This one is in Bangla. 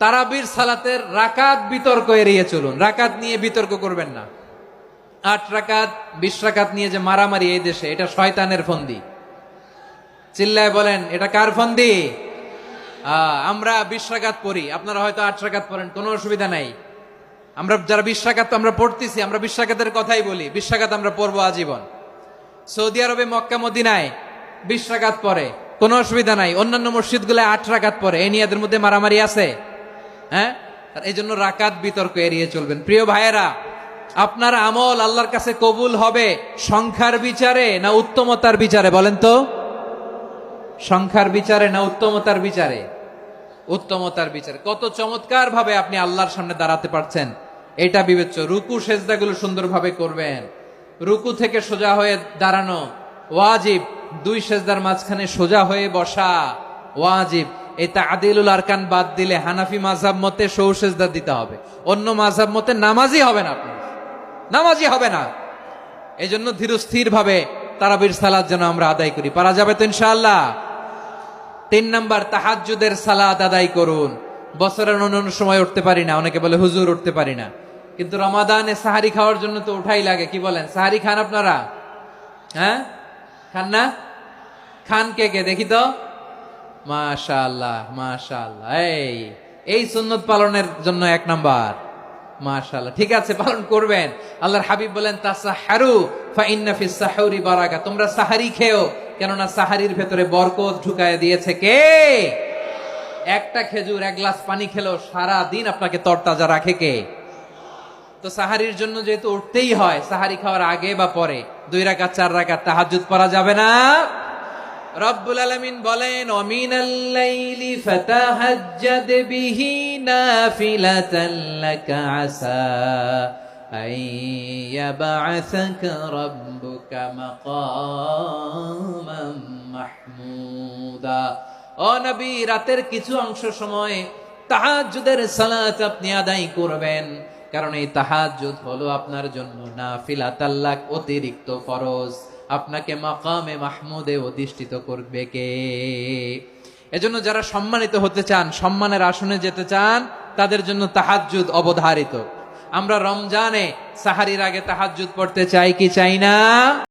তারাবির সালাতের রাকাত বিতর্ক এড়িয়ে চলুন। রাকাত নিয়ে বিতর্ক করবেন না। 8 রাকাত 20 রাকাত নিয়ে যে মারামারি এই দেশে, এটা শয়তানের ফন্দি। চিল্লায় বলেন, এটা কার ফন্দি? আমরা 20 রাকাত পড়ি, আপনারা হয়তো 8 রাকাত পড়েন, কোনো অসুবিধা নাই। আমরা যারা 20 রাকাত আমরা পড়তেছি, আমরা 20 রাকাতের কথাই বলি, 20 রাকাত আমরা পড়বো আজীবন। সৌদি আরবে মক্কা মদিনায় 20 রাকাত পড়ে, কোনো অসুবিধা নাই। অন্যান্য মসজিদ গুলো 8 রাকাত পড়ে, এই নিয়ে এদের মধ্যে মারামারি আছে? হ্যাঁ, এই জন্য রাকাত বিতর্ক এড়িয়ে চলবেন। প্রিয় ভাইয়েরা, আপনার আমল আল্লাহর কাছে কবুল হবে সংখ্যার বিচারে না উত্তমতার বিচারে? বলেন তো, সংখ্যার বিচারে না উত্তমতার বিচারে? উত্তমতার বিচারে। কত চমৎকার ভাবে আপনি আল্লাহর সামনে দাঁড়াতে পারছেন, এটা বিবেচ্য। রুকু সেজদাগুলো সুন্দরভাবে করবেন। রুকু থেকে সোজা হয়ে দাঁড়ানো ওয়াজিব, 2 সেজদার মাঝখানে সোজা হয়ে বসা ওয়াজিব। এই তা'দীলুল আরকান বাদ দিলে হানাফি মাযহাব মতে সৌ সেজদা দিতে হবে, অন্য মাযহাব মতে নামাজই হবে না, আপনি নামাজই হবে না। এই জন্য ধীরস্থির ভাবে তারাবির সালাত যেন আমরা আদায় করি। পারা যাবে তো ইনশাআল্লাহ? 3 নাম্বার, তাহাজ্জুদের সালাত আদায় করুন। বছরের অন্য সময় উঠতে পারি না, অনেকে বলে হুজুর উঠতে পারি না, কিন্তু রমাদানে সাহারি খাওয়ার জন্য তো উঠাই লাগে। কি বলেন, সাহারি খান আপনারা? হ্যাঁ, খান না? খান কে কে দেখি তো? মাশাআল্লাহ মাশাআল্লাহ। এই সুন্নত পালনের জন্য 1 নাম্বার। মাশাআল্লাহ, ঠিক আছে, পালন করবেন। আল্লাহর হাবিব বলেন, তাসাহহারু ফা ইন্না ফিস সাহুরি বারাকা। তোমরা সাহারি খেও, কেননা সাহারির ভেতরে বরকত ঢুকায় দিয়েছে কে? একটা খেজুর, 1 গ্লাস পানি খেলেও সারা দিন আপনাকে তরতাজা রাখে কে? তো সাহারির জন্য যেহেতু উঠতেই হয়, সাহারি খাওয়ার আগে বা পরে 2 রাকাত 4 রাকাত তাহাজ্জুদ পড়া যাবে না? রব্বুল আলামিন বলেন, ওয়ামিনাল লাইলি ফাতাহাজ্জাদ বিহি নাফিলাতান লাকা আসা আইয়াবআসাকা রাব্বুকা মাকামান মাহমুদা। ও নবী, রাতের কিছু অংশ সময় তাহাজ্জুদের সালাত আপনি আদায় করবেন, কারণ এই তাহাজ্জুদ হলো আপনার জন্য নাফিলাতাল লাক, অতিরিক্ত ফরজ। আপনাকে মাকামে মাহমুদে অধিষ্ঠিত করবে কে? এজন্য যারা সম্মানিত হতে চান, সম্মানের আসনে যেতে চান, তাদের জন্য তাহাজ্জুদ অবধারিত। আমরা রমজানে সাহারির আগে তাহাজ্জুদ পড়তে চাই কি চাই না?